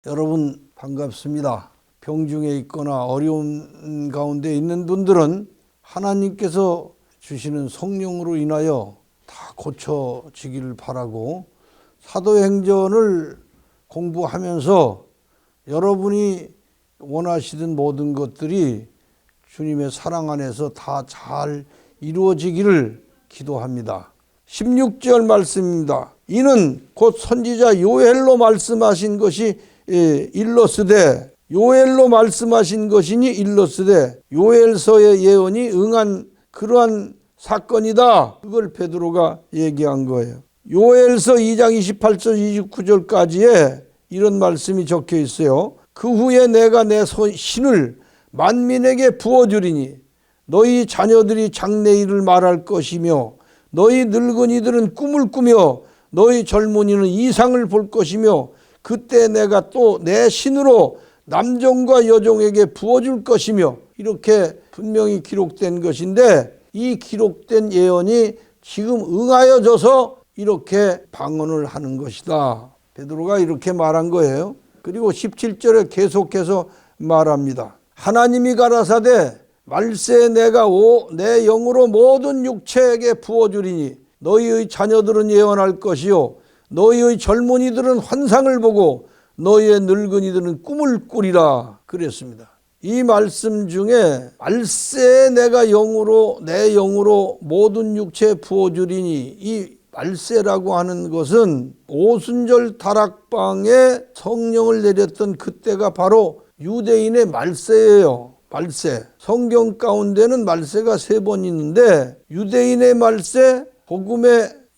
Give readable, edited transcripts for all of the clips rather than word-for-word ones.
여러분 반갑습니다. 병중에 있거나 어려운 가운데 있는 분들은 하나님께서 주시는 성령으로 인하여 다 고쳐지기를 바라고, 사도행전을 공부하면서 여러분이 원하시던 모든 것들이 주님의 사랑 안에서 다 잘 이루어지기를 기도합니다. 16절 말씀입니다. 이는 곧 선지자 요엘로 말씀하신 것이 일러스되, 요엘로 말씀하신 것이니 일러스되 요엘서의 예언이 응한 그러한 사건이다. 그걸 베드로가 얘기한 거예요. 요엘서 2장 28절 29절까지에 이런 말씀이 적혀 있어요. 그 후에 내가 내 신을 만민에게 부어주리니 너희 자녀들이 장래일을 말할 것이며 너희 늙은이들은 꿈을 꾸며 너희 젊은이는 이상을 볼 것이며 그때 내가 또 내 신으로 남종과 여종에게 부어줄 것이며, 이렇게 분명히 기록된 것인데, 이 기록된 예언이 지금 응하여져서 이렇게 방언을 하는 것이다. 베드로가 이렇게 말한 거예요. 그리고 17절에 계속해서 말합니다. 하나님이 가라사대 말세 내가 내 영으로 모든 육체에게 부어주리니 너희의 자녀들은 예언할 것이요 너희의 젊은이들은 환상을 보고 너희의 늙은이들은 꿈을 꾸리라 그랬습니다. 이 말씀 중에 말세에 내가 내 영으로 모든 육체에 부어주리니, 이 말세라고 하는 것은 오순절 다락방에 성령을 내렸던 그때가 바로 유대인의 말세예요. 말세. 성경 가운데는 말세가 3번 있는데, 유대인의 말세,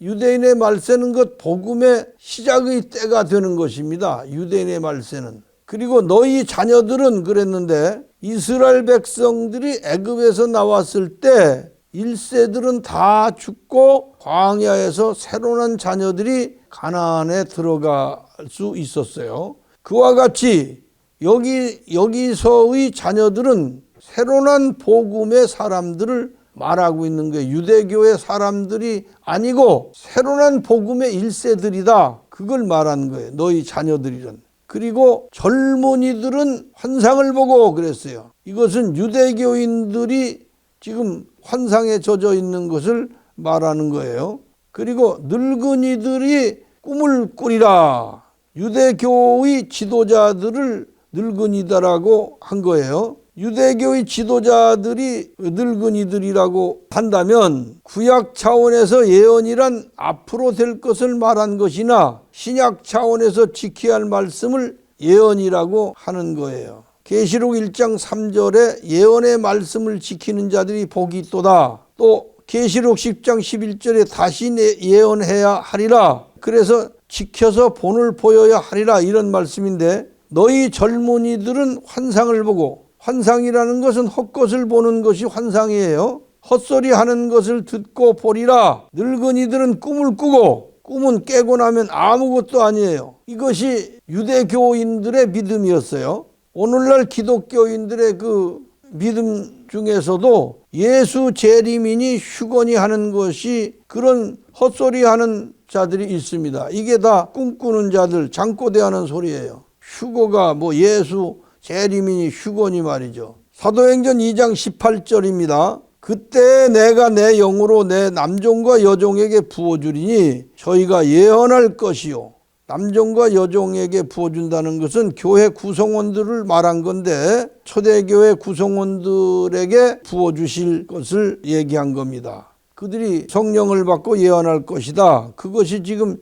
유대인의 말세는 그 복음의 시작의 때가 되는 것입니다. 유대인의 말세는. 그리고 너희 자녀들은 그랬는데, 이스라엘 백성들이 애굽에서 나왔을 때 1세들은 다 죽고 광야에서 새로 난 자녀들이 가나안에 들어갈 수 있었어요. 그와 같이 여기서의 자녀들은 새로 난 복음의 사람들을 말하고 있는 거예요. 유대교의 사람들이 아니고 새로 난 복음의 1세들이다. 그걸 말하는 거예요. 너희 자녀들이란. 그리고 젊은이들은 환상을 보고 그랬어요. 이것은 유대교인들이 지금 환상에 젖어 있는 것을 말하는 거예요. 그리고 늙은이들이 꿈을 꾸리라. 유대교의 지도자들을 늙은이다라고 한 거예요. 유대교의 지도자들이 늙은이들이라고 한다면 구약 차원에서 예언이란 앞으로 될 것을 말한 것이나 신약 차원에서 지켜야 할 말씀을 예언이라고 하는 거예요. 계시록 1장 3절에 예언의 말씀을 지키는 자들이 복이 있도다. 또 계시록 10장 11절에 다시 예언해야 하리라. 그래서 지켜서 본을 보여야 하리라, 이런 말씀인데, 너희 젊은이들은 환상을 보고, 환상이라는 것은 헛것을 보는 것이 환상이에요. 헛소리 하는 것을 듣고 보리라. 늙은이들은 꿈을 꾸고, 꿈은 깨고 나면 아무것도 아니에요. 이것이 유대교인들의 믿음이었어요. 오늘날 기독교인들의 그 믿음 중에서도 예수 재림이니 휴거니 하는 것이, 그런 헛소리 하는 자들이 있습니다. 이게 다 꿈꾸는 자들, 잠꼬대하는 소리예요. 휴거가 예수 재림이니 휴거니 말이죠. 사도행전 2장 18절입니다. 그때 내가 내 영으로 내 남종과 여종에게 부어주리니 저희가 예언할 것이요. 남종과 여종에게 부어준다는 것은 교회 구성원들을 말한 건데, 초대교회 구성원들에게 부어주실 것을 얘기한 겁니다. 그들이 성령을 받고 예언할 것이다. 그것이 지금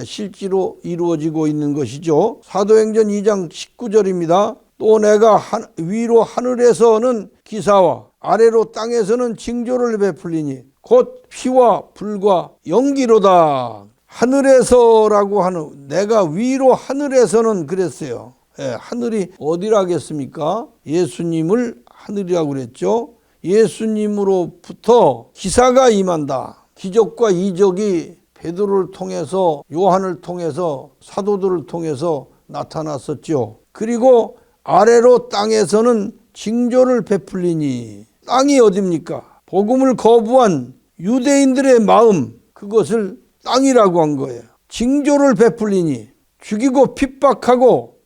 실제로 이루어지고 있는 것이죠. 사도행전 2장 19절입니다. 또 내가 위로 하늘에서는 기사와 아래로 땅에서는 징조를 베풀리니 곧 피와 불과 연기로다. 하늘에서라고 하는, 내가 위로 하늘에서는 그랬어요. 하늘이 어디라겠습니까? 예수님을 하늘이라고 그랬죠. 예수님으로부터 기사가 임한다. 기적과 이적이 베드로를 통해서, 요한을 통해서, 사도들을 통해서 나타났었죠. 그리고 아래로 땅에서는 징조를 베풀리니, 땅이 어딥니까? 복음을 거부한 유대인들의 마음, 그것을 땅이라고 한 거예요. 징조를 베풀리니, 죽이고 핍박하고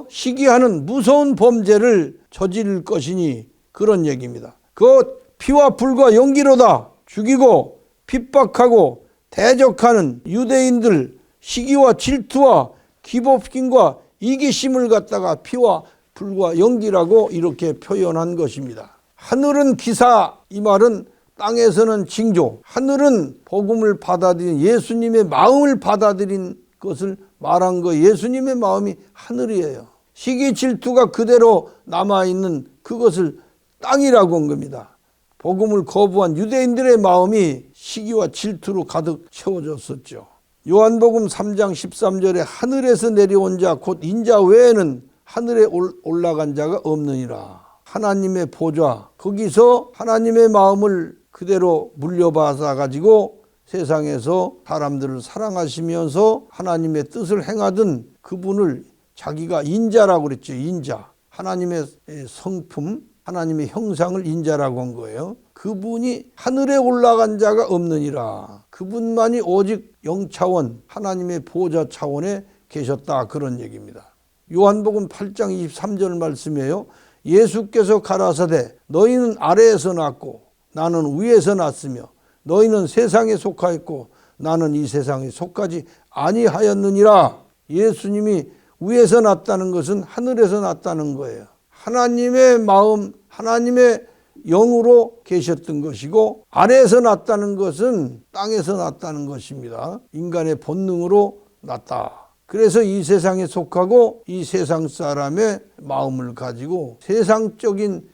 시기하는 무서운 범죄를 저지를 것이니 그런 얘기입니다. 그 피와 불과 연기로다 죽이고 핍박하고 대적하는 유대인들 시기와 질투와 기복심과 이기심을 갖다가 피와 불과 연기라고 이렇게 표현한 것입니다. 하늘은 기사, 이 말은 땅에서는 징조, 하늘은 복음을 받아들인 예수님의 마음을 받아들인 것을 말한 거예요. 예수님의 마음이 하늘이에요. 시기 질투가 그대로 남아있는 그것을 땅이라고 한 겁니다. 복음을 거부한 유대인들의 마음이 시기와 질투로 가득 채워졌었죠. 요한복음 3장 13절에 하늘에서 내려온 자 곧 인자 외에는 하늘에 올라간 자가 없느니라. 하나님의 보좌, 거기서 하나님의 마음을 그대로 물려받아 가지고 세상에서 사람들을 사랑하시면서 하나님의 뜻을 행하던 그분을 자기가 인자라고 그랬죠. 인자, 하나님의 성품, 하나님의 형상을 인자라고 한 거예요. 그분이 하늘에 올라간 자가 없느니라. 그분만이 오직 영차원, 하나님의 보좌 차원에 계셨다, 그런 얘기입니다. 요한복음 8장 23절 말씀이에요. 예수께서 가라사대 너희는 아래에서 났고 나는 위에서 났으며 너희는 세상에 속하였고 나는 이 세상에 속하지 아니하였느니라. 예수님이 위에서 났다는 것은 하늘에서 났다는 거예요. 하나님의 마음, 하나님의 영으로 계셨던 것이고, 아래에서 났다는 것은 땅에서 났다는 것입니다. 인간의 본능으로 났다. 그래서 이 세상에 속하고 이 세상 사람의 마음을 가지고 세상적인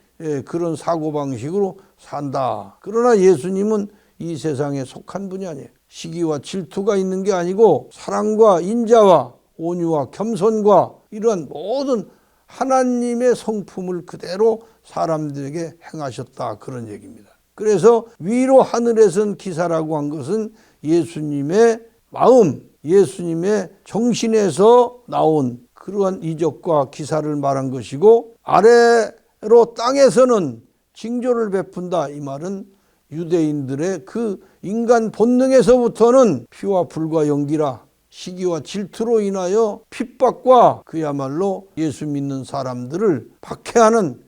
그런 사고방식으로 산다. 그러나 예수님은 이 세상에 속한 분이 아니에요. 시기와 질투가 있는 게 아니고 사랑과 인자와 온유와 겸손과 이러한 모든 하나님의 성품을 그대로 사람들에게 행하셨다, 그런 얘기입니다. 그래서 위로 하늘에선 기사라고 한 것은 예수님의 마음, 예수님의 정신에서 나온 그러한 이적과 기사를 말한 것이고, 아래로 땅에서는 징조를 베푼다, 이 말은 유대인들의 그 인간 본능에서부터는 피와 불과 연기라 시기와 질투로 인하여 핍박과 그야말로 예수 믿는 사람들을 박해하는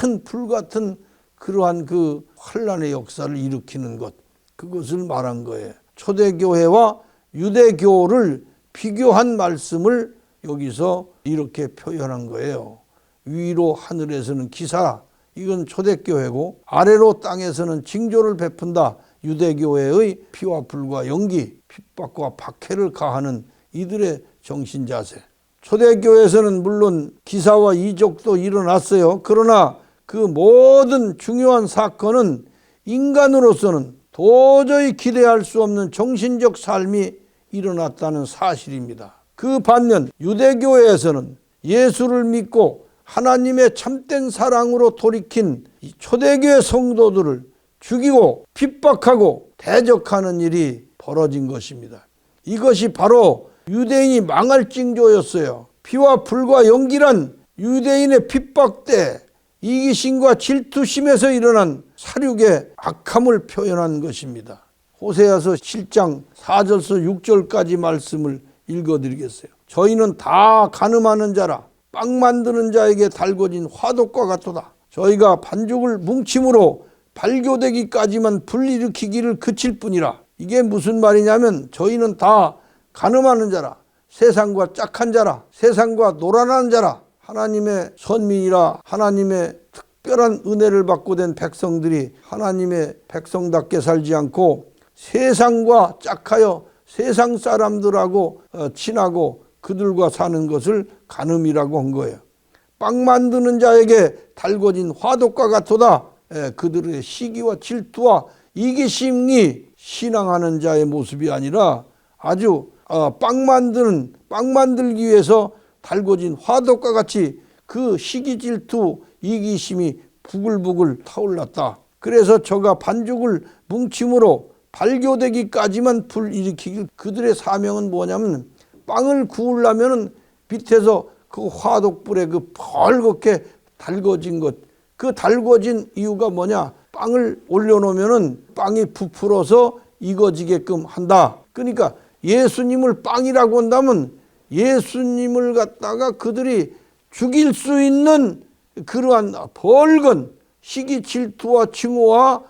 큰 불같은 그러한 그 환란의 역사를 일으키는 것, 그것을 말한 거예요. 초대교회와 유대교를 비교한 말씀을 여기서 이렇게 표현한 거예요. 위로 하늘에서는 기사, 이건 초대교회고, 아래로 땅에서는 징조를 베푼다, 유대교회의 피와 불과 연기, 핍박과 박해를 가하는 이들의 정신자세. 초대교회에서는 물론 기사와 이적도 일어났어요. 그러나 그 모든 중요한 사건은 인간으로서는 도저히 기대할 수 없는 정신적 삶이 일어났다는 사실입니다. 그 반면 유대교회에서는 예수를 믿고 하나님의 참된 사랑으로 돌이킨 이 초대교회 성도들을 죽이고 핍박하고 대적하는 일이 벌어진 것입니다. 이것이 바로 유대인이 망할 징조였어요. 피와 불과 연기란 유대인의 핍박 때 이기심과 질투심에서 일어난 살육의 악함을 표현한 것입니다. 호세아서 7장 4절서 6절까지 말씀을 읽어드리겠어요. 저희는 다 가늠하는 자라 빵 만드는 자에게 달궈진 화독과 같도다. 저희가 반죽을 뭉침으로 발교되기까지만 불일으키기를 그칠 뿐이라. 이게 무슨 말이냐면 저희는 다 가늠하는 자라, 세상과 짝한 자라, 세상과 노란한 자라, 하나님의 선민이라, 하나님의 특별한 은혜를 받고 된 백성들이 하나님의 백성답게 살지 않고 세상과 짝하여 세상 사람들하고 친하고 그들과 사는 것을 간음이라고 한 거예요. 빵 만드는 자에게 달궈진 화독과 같도다. 그들의 시기와 질투와 이기심이 신앙하는 자의 모습이 아니라 아주 빵 만들기 위해서 달궈진 화독과 같이 그 시기 질투 이기심이 부글부글 타올랐다. 그래서 저가 반죽을 뭉침으로 발교되기까지만 불일으키기. 그들의 사명은 뭐냐면 빵을 구우려면 밑에서 그 화독불에 그 벌겋게 달궈진 것, 그 달궈진 이유가 뭐냐? 빵을 올려놓으면 빵이 부풀어서 익어지게끔 한다. 그러니까 예수님을 빵이라고 한다면 예수님을 갖다가 그들이 죽일 수 있는 그러한 벌건 시기 질투와 증오와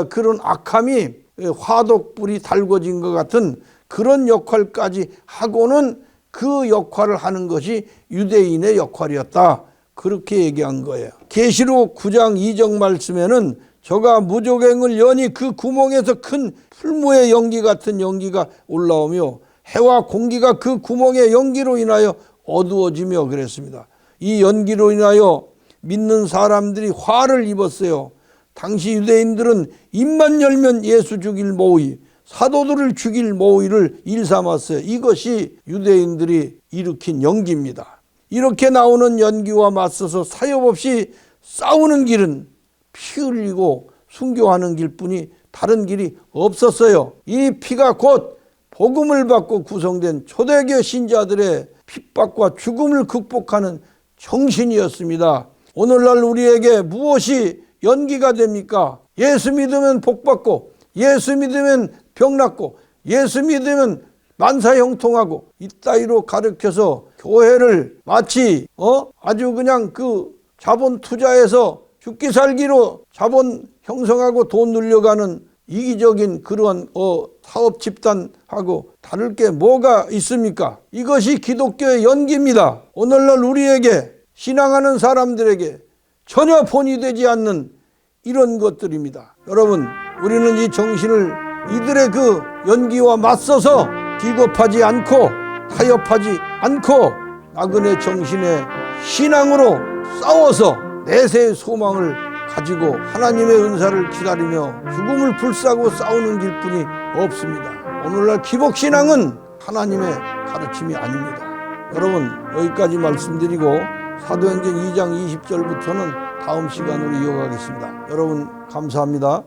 그런 악함이 화독불이 달궈진 것 같은 그런 역할까지 하고는 그 역할을 하는 것이 유대인의 역할이었다. 그렇게 얘기한 거예요. 계시록 9장 2절 말씀에는 저가 무조갱을 여니 그 구멍에서 큰 풀무의 연기 같은 연기가 올라오며 해와 공기가 그 구멍의 연기로 인하여 어두워지며 그랬습니다. 이 연기로 인하여 믿는 사람들이 화를 입었어요. 당시 유대인들은 입만 열면 예수 죽일 모의, 사도들을 죽일 모의를 일삼았어요. 이것이 유대인들이 일으킨 연기입니다. 이렇게 나오는 연기와 맞서서 사협없이 싸우는 길은 피 흘리고 순교하는 길뿐이 다른 길이 없었어요. 이 피가 곧 복음을 받고 구성된 초대교 신자들의 핍박과 죽음을 극복하는 정신이었습니다. 오늘날 우리에게 무엇이 연기가 됩니까? 예수 믿으면 복 받고, 예수 믿으면 병 낫고, 예수 믿으면 만사형통하고, 이따위로 가르쳐서 교회를 마치 아주 그냥 그 자본 투자해서 죽기 살기로 자본 형성하고 돈 늘려가는 이기적인 그런 사업 집단하고 다를 게 뭐가 있습니까? 이것이 기독교의 연기입니다. 오늘날 우리에게 신앙하는 사람들에게 전혀 본이 되지 않는 이런 것들입니다. 여러분, 우리는 이 정신을 이들의 그 연기와 맞서서 기겁하지 않고 타협하지 않고 나그네 정신의 신앙으로 싸워서 내세의 소망을 가지고 하나님의 은사를 기다리며 죽음을 불사고 싸우는 길뿐이 없습니다. 오늘날 기복신앙은 하나님의 가르침이 아닙니다. 여러분, 여기까지 말씀드리고 사도행전 2장 20절부터는 다음 시간으로 이어가겠습니다. 여러분 감사합니다.